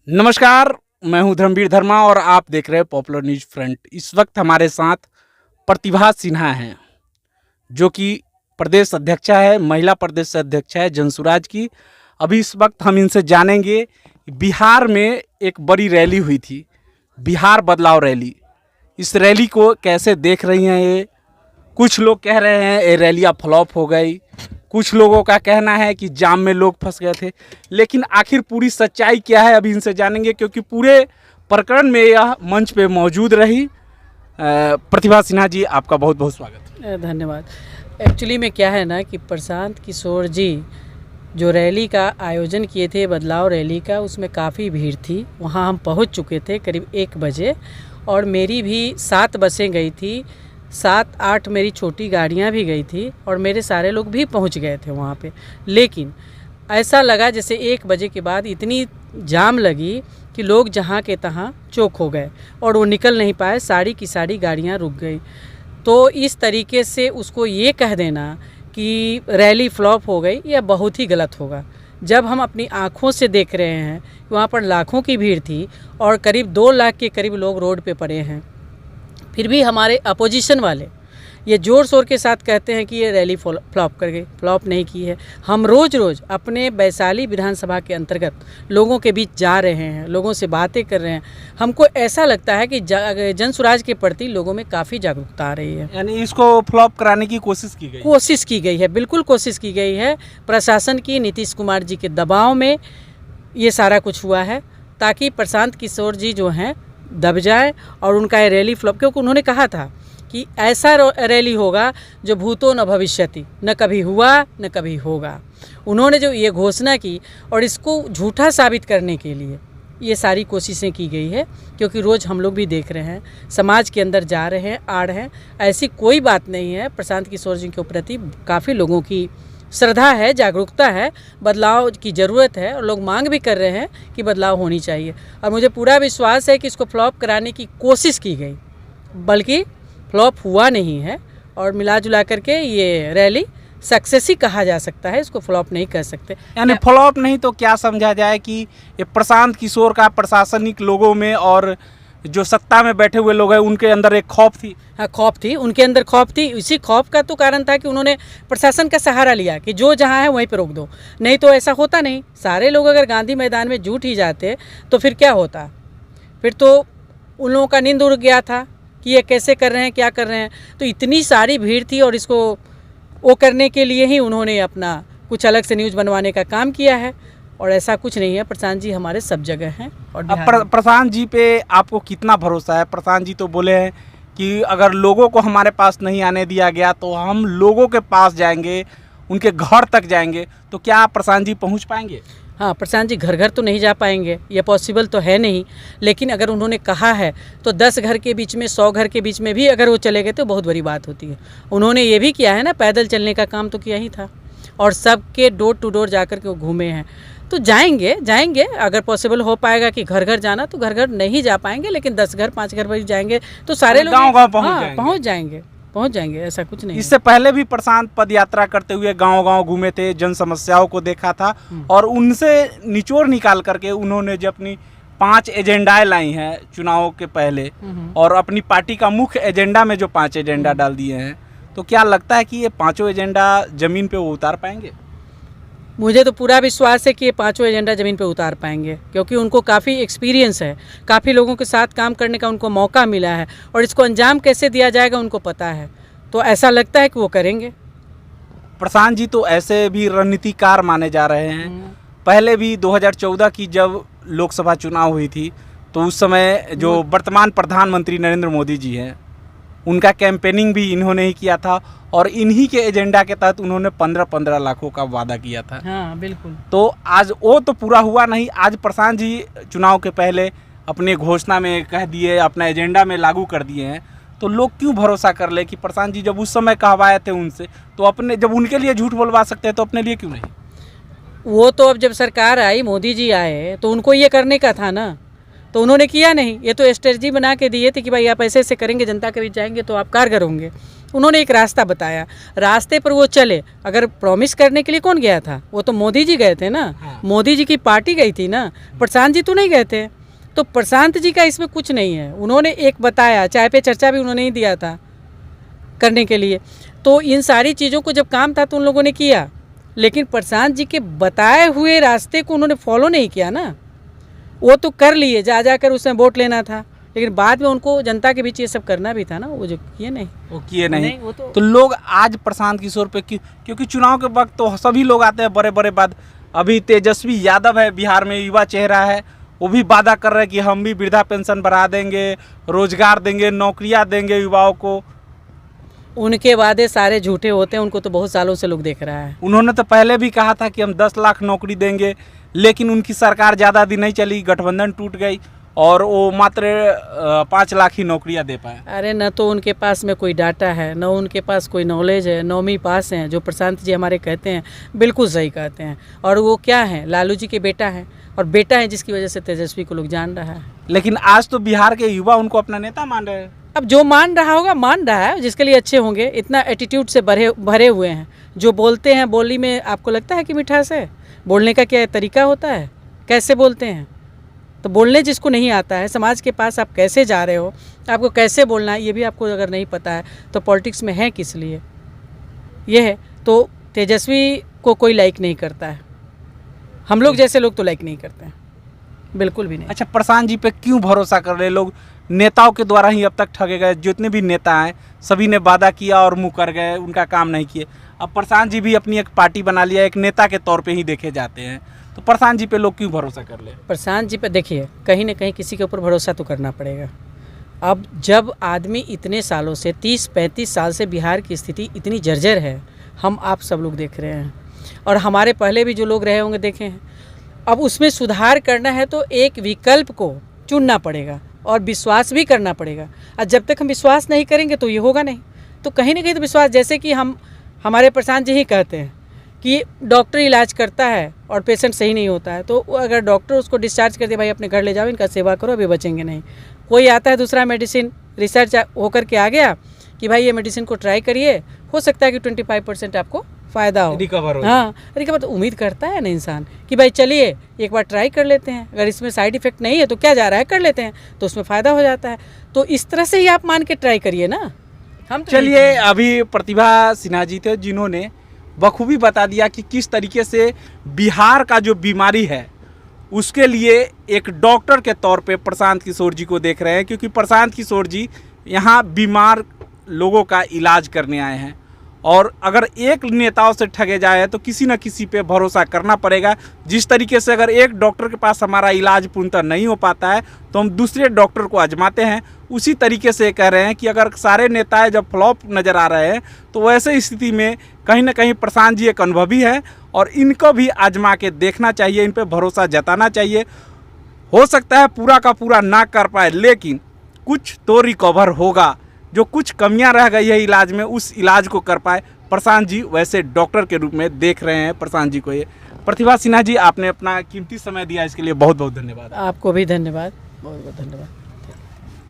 नमस्कार, मैं हूं धर्मवीर धर्मा और आप देख रहे हैं पॉपुलर न्यूज फ्रंट। इस वक्त हमारे साथ प्रतिभा सिन्हा हैं, जो कि प्रदेश अध्यक्षा है, महिला प्रदेश अध्यक्षा है जनसुराज की। अभी इस वक्त हम इनसे जानेंगे, बिहार में एक बड़ी रैली हुई थी, बिहार बदलाव रैली। इस रैली को कैसे देख रही हैं ये? कुछ लोग कह रहे हैं ये रैलियाँ फ्लॉप हो गई, कुछ लोगों का कहना है कि जाम में लोग फंस गए थे। लेकिन आखिर पूरी सच्चाई क्या है, अभी इनसे जानेंगे, क्योंकि पूरे प्रकरण में यह मंच पे मौजूद रही। प्रतिभा सिन्हा जी, आपका बहुत बहुत स्वागत। धन्यवाद। एक्चुअली में क्या है ना कि प्रशांत किशोर जी जो रैली का आयोजन किए थे, बदलाव रैली का, उसमें काफ़ी भीड़ थी। वहाँ हम पहुँच चुके थे करीब 1 बजे और मेरी भी 7 बसें गई थी, 7-8 मेरी छोटी गाड़ियाँ भी गई थी और मेरे सारे लोग भी पहुँच गए थे वहाँ पे। लेकिन ऐसा लगा जैसे 1 बजे के बाद इतनी जाम लगी कि लोग जहाँ के तहाँ चौक हो गए और वो निकल नहीं पाए, सारी की सारी गाड़ियाँ रुक गई। तो इस तरीके से उसको ये कह देना कि रैली फ्लॉप हो गई, यह बहुत ही गलत होगा। जब हम अपनी आँखों से देख रहे हैं कि वहाँ पर लाखों की भीड़ थी और करीब 2 लाख के करीब लोग रोड पे पड़े हैं, फिर भी हमारे अपोजिशन वाले ये ज़ोर शोर के साथ कहते हैं कि ये रैली फ्लॉप कर गई। फ्लॉप नहीं की है। हम रोज़ अपने वैशाली विधानसभा के अंतर्गत लोगों के बीच जा रहे हैं, लोगों से बातें कर रहे हैं। हमको ऐसा लगता है कि जनसुराज के प्रति लोगों में काफ़ी जागरूकता आ रही है। यानी इसको फ्लॉप कराने की कोशिश की गई है, बिल्कुल कोशिश की गई है। प्रशासन की, नीतीश कुमार जी के दबाव में ये सारा कुछ हुआ है, ताकि प्रशांत किशोर जी जो हैं दब जाए और उनका ये रैली फ्लॉप, क्योंकि उन्होंने कहा था कि ऐसा रैली होगा जो भूतो न भविष्यति, न कभी हुआ न कभी होगा। उन्होंने जो ये घोषणा की और इसको झूठा साबित करने के लिए ये सारी कोशिशें की गई है, क्योंकि रोज़ हम लोग भी देख रहे हैं, समाज के अंदर जा रहे हैं, आ रहे हैं। ऐसी कोई बात नहीं है। प्रशांत किशोर जी के प्रति काफ़ी लोगों की श्रद्धा है, जागरूकता है, बदलाव की ज़रूरत है और लोग मांग भी कर रहे हैं कि बदलाव होनी चाहिए। और मुझे पूरा विश्वास है कि इसको फ्लॉप कराने की कोशिश की गई, बल्कि फ्लॉप हुआ नहीं है। और मिला जुला करके ये रैली सक्सेस ही कहा जा सकता है, इसको फ्लॉप नहीं कर सकते। यानी फ्लॉप नहीं तो क्या समझा जाए कि ये प्रशांत किशोर का प्रशासनिक लोगों में और जो सत्ता में बैठे हुए लोग हैं उनके अंदर एक खौफ थी। हाँ, खौफ थी, उनके अंदर खौफ थी। इसी खौफ का तो कारण था कि उन्होंने प्रशासन का सहारा लिया कि जो जहाँ है वहीं पर रोक दो। नहीं तो ऐसा होता नहीं। सारे लोग अगर गांधी मैदान में जुट ही जाते तो फिर क्या होता? फिर तो उन लोगों का नींद उड़ गया था कि ये कैसे कर रहे हैं, क्या कर रहे हैं। तो इतनी सारी भीड़ थी और इसको वो करने के लिए ही उन्होंने अपना कुछ अलग से न्यूज़ बनवाने का काम किया है। और ऐसा कुछ नहीं है। प्रशांत जी हमारे सब जगह हैं। और प्रशांत जी पे आपको कितना भरोसा है? प्रशांत जी तो बोले हैं कि अगर लोगों को हमारे पास नहीं आने दिया गया तो हम लोगों के पास जाएंगे, उनके घर तक जाएंगे। तो क्या प्रशांत जी पहुंच पाएंगे? हाँ, प्रशांत जी घर घर तो नहीं जा पाएंगे, ये पॉसिबल तो है नहीं। लेकिन अगर उन्होंने कहा है तो 10 घर के बीच में, 100 घर के बीच में भी अगर वो चले गए तो बहुत बड़ी बात होती है। उन्होंने ये भी किया है ना, पैदल चलने का काम तो किया ही था और सबके डोर टू डोर जाकर के वो घूमे हैं। तो जाएंगे अगर पॉसिबल हो पाएगा कि घर घर जाना, तो घर घर नहीं जा पाएंगे, लेकिन 10 घर 5 घर पर जाएंगे तो सारे लोग गाँव पहुँच जाएंगे। ऐसा कुछ नहीं। इससे पहले भी प्रशांत पद यात्रा करते हुए गांव-गांव घूमे थे, जन समस्याओं को देखा था और उनसे निचोड़ निकाल करके उन्होंने जो अपनी 5 एजेंडाएं लाई हैं चुनावों के पहले और अपनी पार्टी का मुख्य एजेंडा में जो 5 एजेंडा डाल दिए हैं, तो क्या लगता है कि ये 5 एजेंडा जमीन पे वो उतार पाएंगे? मुझे तो पूरा विश्वास है कि ये 5 एजेंडा ज़मीन पे उतार पाएंगे, क्योंकि उनको काफ़ी एक्सपीरियंस है, काफ़ी लोगों के साथ काम करने का उनको मौका मिला है और इसको अंजाम कैसे दिया जाएगा उनको पता है। तो ऐसा लगता है कि वो करेंगे। प्रशांत जी तो ऐसे भी रणनीतिकार माने जा रहे हैं। पहले भी 2014 की जब लोकसभा चुनाव हुई थी तो उस समय जो वर्तमान प्रधानमंत्री नरेंद्र मोदी जी हैं, उनका कैंपेनिंग भी इन्होंने ही किया था और इन्हीं के एजेंडा के तहत उन्होंने 15-15 लाखों का वादा किया था। हाँ, बिल्कुल। तो आज वो तो पूरा हुआ नहीं। आज प्रशांत जी चुनाव के पहले अपने घोषणा में कह दिए, अपना एजेंडा में लागू कर दिए हैं। तो लोग क्यों भरोसा कर ले कि प्रशांत जी जब उस समय कहवाए थे उनसे, तो अपने जब उनके लिए झूठ बोलवा सकते हैं तो अपने लिए क्यों नहीं? वो तो अब जब सरकार आई, मोदी जी आए, तो उनको ये करने का था ना, तो उन्होंने किया नहीं। ये तो स्ट्रेटजी बना के दिए थे कि भाई आप ऐसे ऐसे करेंगे, जनता के बीच जाएंगे तो आप कारगर होंगे। उन्होंने एक रास्ता बताया, रास्ते पर वो चले। अगर प्रॉमिस करने के लिए कौन गया था? वो तो मोदी जी गए थे ना। हाँ। मोदी जी की पार्टी गई थी ना, प्रशांत जी तो नहीं गए थे। तो प्रशांत जी का इसमें कुछ नहीं है। उन्होंने एक बताया, चाय पे चर्चा भी उन्होंने ही दिया था करने के लिए। तो इन सारी चीज़ों को जब काम था तो उन लोगों ने किया, लेकिन प्रशांत जी के बताए हुए रास्ते को उन्होंने फॉलो नहीं किया ना। वो तो कर लिए, जा जाकर उसमें वोट लेना था, लेकिन बाद में उनको जनता के बीच ये सब करना भी था ना, वो जो किए नहीं। वो किए नहीं। वो तो लोग आज प्रशांत किशोर पे क्योंकि चुनाव के वक्त तो सभी लोग आते हैं बड़े बड़े बाद। अभी तेजस्वी यादव है बिहार में, युवा चेहरा है, वो भी वादा कर रहे हैं कि हम भी वृद्धा पेंशन बढ़ा देंगे, रोजगार देंगे, नौकरियां देंगे युवाओं को। उनके वादे सारे झूठे होते हैं, उनको तो बहुत सालों से लोग देख रहा है। उन्होंने तो पहले भी कहा था कि हम 10 लाख नौकरी देंगे, लेकिन उनकी सरकार ज़्यादा दिन नहीं चली, गठबंधन टूट गई और वो मात्र 5 लाख ही नौकरियां दे पाए। अरे न तो उनके पास में कोई डाटा है, न उनके पास कोई नॉलेज है। 9वीं पास हैं जो प्रशांत जी हमारे कहते हैं, बिल्कुल सही कहते हैं। और वो क्या है, लालू जी के बेटा है, और बेटा है जिसकी वजह से तेजस्वी को लोग जान रहा है। लेकिन आज तो बिहार के युवा उनको अपना नेता मान रहे हैं। अब जो मान रहा होगा मान रहा है, जिसके लिए अच्छे होंगे। इतना एटीट्यूड से भरे हुए हैं, जो बोलते हैं बोली में आपको लगता है कि मिठास है? बोलने का क्या तरीका होता है, कैसे बोलते हैं? तो बोलने जिसको नहीं आता है, समाज के पास आप कैसे जा रहे हो, आपको कैसे बोलना है, ये भी आपको अगर नहीं पता है तो पॉलिटिक्स में है किस लिए? ये है। तो तेजस्वी को कोई लाइक नहीं करता है, हम लोग जैसे लोग तो लाइक नहीं करते हैं, बिल्कुल भी नहीं। अच्छा, प्रशांत जी पे क्यों भरोसा कर रहे लोग? नेताओं के द्वारा ही अब तक ठगे गए। जितने भी नेता हैं सभी ने वादा किया और मुँह कर गए, उनका काम नहीं किए। अब प्रशांत जी भी अपनी एक पार्टी बना लिया, एक नेता के तौर पे ही देखे जाते हैं। तो प्रशांत जी पे लोग क्यों भरोसा कर ले? प्रशांत जी पे देखिए, कहीं ना कहीं किसी के ऊपर भरोसा तो करना पड़ेगा। अब जब आदमी इतने सालों से 30-35 साल से बिहार की स्थिति इतनी जर्जर है, हम आप सब लोग देख रहे हैं, और हमारे पहले भी जो लोग रहे होंगे देखे हैं। अब उसमें सुधार करना है तो एक विकल्प को चुनना पड़ेगा और विश्वास भी करना पड़ेगा। और जब तक हम विश्वास नहीं करेंगे तो ये होगा नहीं। तो कहीं ना कहीं तो विश्वास, जैसे कि हमारे प्रशांत जी ही कहते हैं कि डॉक्टर इलाज करता है और पेशेंट सही नहीं होता है, तो अगर डॉक्टर उसको डिस्चार्ज कर दे, भाई अपने घर ले जाओ, इनका सेवा करो, अभी बचेंगे नहीं। कोई आता है दूसरा मेडिसिन रिसर्च होकर के आ गया कि भाई ये मेडिसिन को ट्राई करिए, हो सकता है कि 25% आपको फ़ायदा हो, रिकवर हो। हाँ, रिकवर। तो उम्मीद करता है ना इंसान कि भाई चलिए एक बार ट्राई कर लेते हैं, अगर इसमें साइड इफ़ेक्ट नहीं है तो क्या जा रहा है, कर लेते हैं, तो उसमें फ़ायदा हो जाता है। तो इस तरह से ही आप मान के ट्राई करिए ना। हम तो चलिए, अभी प्रतिभा सिन्हा जी थे जिन्होंने बखूबी बता दिया कि किस तरीके से बिहार का जो बीमारी है उसके लिए एक डॉक्टर के तौर पे प्रशांत किशोर जी को देख रहे हैं, क्योंकि प्रशांत किशोर जी यहाँ बीमार लोगों का इलाज करने आए हैं। और अगर एक नेताओं से ठगे जाए तो किसी न किसी पे भरोसा करना पड़ेगा। जिस तरीके से अगर एक डॉक्टर के पास हमारा इलाज पूर्णतः नहीं हो पाता है तो हम दूसरे डॉक्टर को आजमाते हैं, उसी तरीके से कह रहे हैं कि अगर सारे नेताएं जब फ्लॉप नज़र आ रहे हैं तो वैसे स्थिति में कहीं ना कहीं प्रशांत जी एक अनुभवी है और इनको भी आजमा के देखना चाहिए, इन पर भरोसा जताना चाहिए। हो सकता है पूरा का पूरा ना कर पाए, लेकिन कुछ तो रिकवर होगा। जो कुछ कमियां रह गई है इलाज में, उस इलाज को कर पाए प्रशांत जी, वैसे डॉक्टर के रूप में देख रहे हैं प्रशांत जी को ये। प्रतिभा सिन्हा जी, आपने अपना कीमती समय दिया, इसके लिए बहुत बहुत धन्यवाद। आपको भी धन्यवाद, बहुत बहुत धन्यवाद।